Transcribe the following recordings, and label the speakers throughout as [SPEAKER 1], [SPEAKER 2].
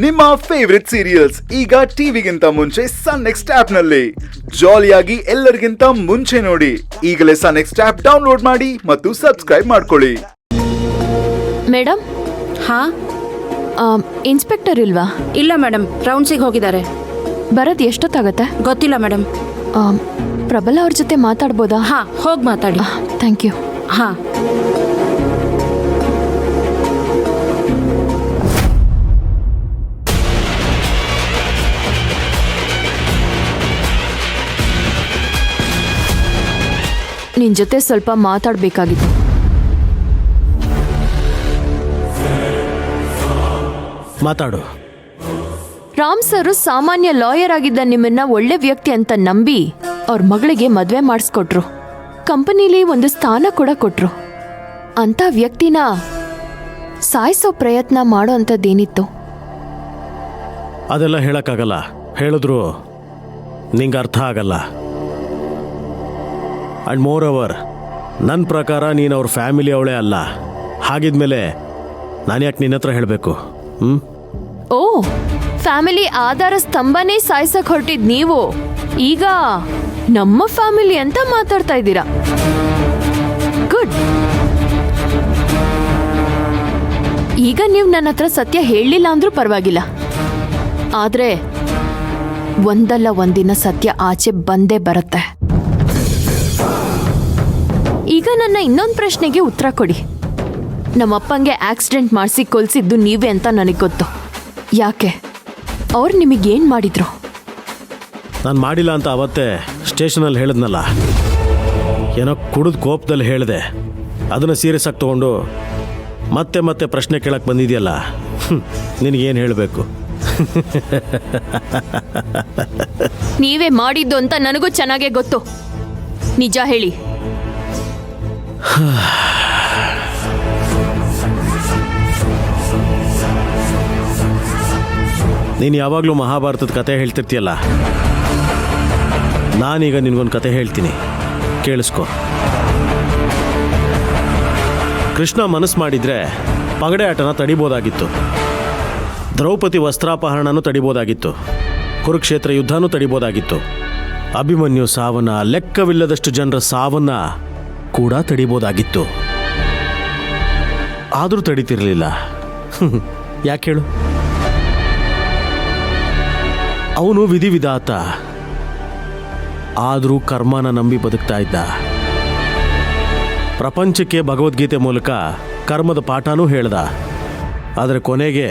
[SPEAKER 1] ನಿಮ್ಮ favourite serials ಈಗ ಟಿವಿಗಿಂತ ಮುಂಚೆ ಸನ್ ನೆಕ್ಸ್ಟ್ ಆಪ್ ನಲ್ಲಿ ಜಾಲಿಯಾಗಿ ಎಲ್ಲರಿಗಿಂತ ಮುಂಚೆ ನೋಡಿ. ಈಗಲೇ ಸನ್ ನೆಕ್ಸ್ಟ್ ಆಪ್ ಡೌನ್ಲೋಡ್ ಮಾಡಿ ಮತ್ತು ಸಬ್ಸ್ಕ್ರೈಬ್ ಮಾಡ್ಕೊಳ್ಳಿ.
[SPEAKER 2] ಮೇಡಮ್,
[SPEAKER 3] ಹಾ
[SPEAKER 2] ಇನ್ಸ್ಪೆಕ್ಟರ್ ಇಲ್ವಾ?
[SPEAKER 3] ಇಲ್ಲ ಮೇಡಮ್, ರೌಂಡ್ಸಿಗೆ ಹೋಗಿದ್ದಾರೆ.
[SPEAKER 2] ಬರೋದು ಎಷ್ಟೊತ್ತಾಗತ್ತೆ?
[SPEAKER 3] ಗೊತ್ತಿಲ್ಲ ಮೇಡಮ್.
[SPEAKER 2] ಪ್ರಬಲ ಅವ್ರ ಜೊತೆ ಮಾತಾಡ್ಬೋದಾ?
[SPEAKER 3] ಹಾ, ಹೋಗಿ ಮಾತಾಡಿ.
[SPEAKER 2] Thank you.
[SPEAKER 3] ಹಾ,
[SPEAKER 2] ನಿನ್ ಜೊತೆ ಸ್ವಲ್ಪ ಮಾತಾಡ್ಬೇಕಾಗಿತ್ತು.
[SPEAKER 4] ಮಾತಾಡು.
[SPEAKER 2] ರಾಮ್ ಸರ್ ಸಾಮಾನ್ಯ ಲಾಯರ್ ಆಗಿದ್ದ ನಿಮ್ಮನ್ನ ಒಳ್ಳೆ ವ್ಯಕ್ತಿ ಅಂತ ನಂಬಿ ಅವ್ರ ಮಗಳಿಗೆ ಮದ್ವೆ ಮಾಡಿಸ್ಕೊಟ್ರು. ಕಂಪನಿಲಿ ಒಂದು ಸ್ಥಾನ ಕೂಡ ಕೊಟ್ರು. ಅಂತ ವ್ಯಕ್ತಿನ ಸಾಯಿಸೋ ಪ್ರಯತ್ನ ಮಾಡೋ ಅಂಥದ್ದೇನಿತ್ತು?
[SPEAKER 4] ಅದೆಲ್ಲ ಹೇಳಕ್ಕಾಗಲ್ಲ. ಹೇಳಿದ್ರು ನಿಂಗೆ ಅರ್ಥ ಆಗಲ್ಲ. ಅಂಡ್ ಮೋರ್ ಓವರ್, ನನ್ನ ಪ್ರಕಾರ ನೀನು ಅವ್ರ ಫ್ಯಾಮಿಲಿ ಅವಳೇ ಅಲ್ಲ. ಹಾಗಿದ್ಮೇಲೆ ನಾನು ಯಾಕೆ ನಿನ್ನ ಹತ್ರ ಹೇಳಬೇಕು?
[SPEAKER 2] ಓ, ಫ್ಯಾಮಿಲಿ ಆಧಾರ ಸ್ತಂಭನೇ ಸಾಯ್ಸಕ್ ಹೊರಟಿದ್ ನೀವು ಈಗ ನಮ್ಮ ಫ್ಯಾಮಿಲಿ ಅಂತ ಮಾತಾಡ್ತಾ ಇದ್ದೀರಾ. ಗುಡ್. ಈಗ ನೀವು ನನ್ನ ಹತ್ರ ಸತ್ಯ ಹೇಳಲಿಲ್ಲ ಅಂದ್ರೂ ಪರವಾಗಿಲ್ಲ. ಆದ್ರೆ ಒಂದಲ್ಲ ಒಂದಿನ ಸತ್ಯ ಆಚೆ ಬಂದೇ ಬರುತ್ತೆ. ಈಗ ನನ್ನ ಇನ್ನೊಂದು ಪ್ರಶ್ನೆಗೆ ಉತ್ತರ ಕೊಡಿ. ನಮ್ಮಪ್ಪಂಗೆ ಆಕ್ಸಿಡೆಂಟ್ ಮಾಡಿಸಿ ಕೊಲ್ಸಿದ್ದು ನೀವೇ ಅಂತ ನನಗೆ ಗೊತ್ತು. ಯಾಕೆ? ಅವ್ರು ನಿಮಗೇನು ಮಾಡಿದ್ರು?
[SPEAKER 4] ನಾನು ಮಾಡಿಲ್ಲ ಅಂತ ಅವತ್ತೇ ಸ್ಟೇಷನಲ್ಲಿ ಹೇಳಿದ್ನಲ್ಲ. ಏನೋ ಕುಡಿದು ಕೋಪದಲ್ಲಿ ಹೇಳಿದೆ. ಅದನ್ನು ಸೀರಿಯಸ್ ಆಗಿ ತೊಗೊಂಡು ಮತ್ತೆ ಮತ್ತೆ ಪ್ರಶ್ನೆ ಕೇಳಕ್ಕೆ ಬಂದಿದೆಯಲ್ಲ, ನಿನಗೇನು ಹೇಳಬೇಕು?
[SPEAKER 2] ನೀವೇ ಮಾಡಿದ್ದು ಅಂತ ನನಗೂ ಚೆನ್ನಾಗೇ ಗೊತ್ತು. ನಿಜ ಹೇಳಿ.
[SPEAKER 4] ನೀನು ಯಾವಾಗಲೂ ಮಹಾಭಾರತದ ಕತೆ ಹೇಳ್ತಿರ್ತೀಯಲ್ಲ, ನಾನೀಗ ನಿನಗೊಂದು ಕತೆ ಹೇಳ್ತೀನಿ, ಕೇಳಿಸ್ಕೊ. ಕೃಷ್ಣ ಮನಸ್ಸು ಮಾಡಿದ್ರೆ ಪಗಡೆ ಆಟನ ತಡಿಬೋದಾಗಿತ್ತು. ದ್ರೌಪದಿ ವಸ್ತ್ರಾಪಹರಣನೂ ತಡಿಬೋದಾಗಿತ್ತು. ಕುರುಕ್ಷೇತ್ರ ಯುದ್ಧನೂ ತಡಿಬೋದಾಗಿತ್ತು. ಅಭಿಮನ್ಯು ಸಾವನ್ನ, ಲೆಕ್ಕವಿಲ್ಲದಷ್ಟು ಜನರ ಸಾವನ್ನ ಕೂಡ ತಡಿಬೋದಾಗಿತ್ತು. ಆದರೂ ತಡಿತಿರ್ಲಿಲ್ಲ. ಯಾಕೆ ಹೇಳು? ಅವನು ವಿಧಿವಿಧಾತ. ಆದರೂ ಕರ್ಮನ ನಂಬಿ ಬದುಕ್ತಾ ಇದ್ದ. ಪ್ರಪಂಚಕ್ಕೆ ಭಗವದ್ಗೀತೆ ಮೂಲಕ ಕರ್ಮದ ಪಾಠನೂ ಹೇಳ್ದ. ಆದರೆ ಕೊನೆಗೆ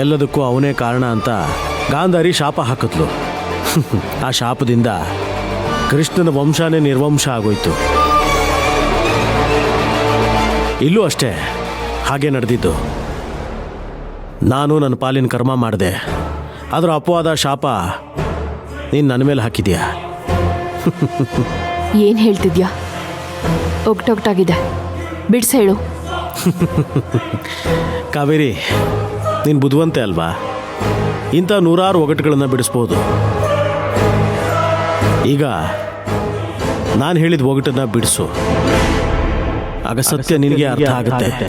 [SPEAKER 4] ಎಲ್ಲದಕ್ಕೂ ಅವನೇ ಕಾರಣ ಅಂತ ಗಾಂಧಾರಿ ಶಾಪ ಹಾಕಿದ್ಲು. ಆ ಶಾಪದಿಂದ ಕೃಷ್ಣನ ವಂಶನೇ ನಿರ್ವಂಶ ಆಗೋಯ್ತು. ಇಲ್ಲೂ ಅಷ್ಟೇ ಹಾಗೆ ನಡೆದಿದ್ದು. ನಾನು ನನ್ನ ಪಾಲಿನ ಕರ್ಮ ಮಾಡಿದೆ. ಅದರ ಅಪವಾದ ಶಾಪ ನೀನು ನನ್ನ ಮೇಲೆ ಹಾಕಿದ್ಯಾ.
[SPEAKER 2] ಏನು ಹೇಳ್ತಿದ್ಯಾ? ಒಗ್ಟೊಗ್ಟಾಗಿದೆ. ಬಿಡ್ಸ್ ಹೇಳು.
[SPEAKER 4] ಕಾವೇರಿ, ನೀನು ಬುದ್ಧಿವಂತೆ ಅಲ್ವಾ? ಇಂಥ ನೂರಾರು ಒಗಟುಗಳನ್ನು ಬಿಡಿಸ್ಬೋದು. ಈಗ ನಾನು ಹೇಳಿದ ಒಗಟನ್ನ ಬಿಡಿಸು. ಆಗ ಸತ್ಯ ನಿನಗೆ ಅರ್ಥ ಆಗುತ್ತೆ.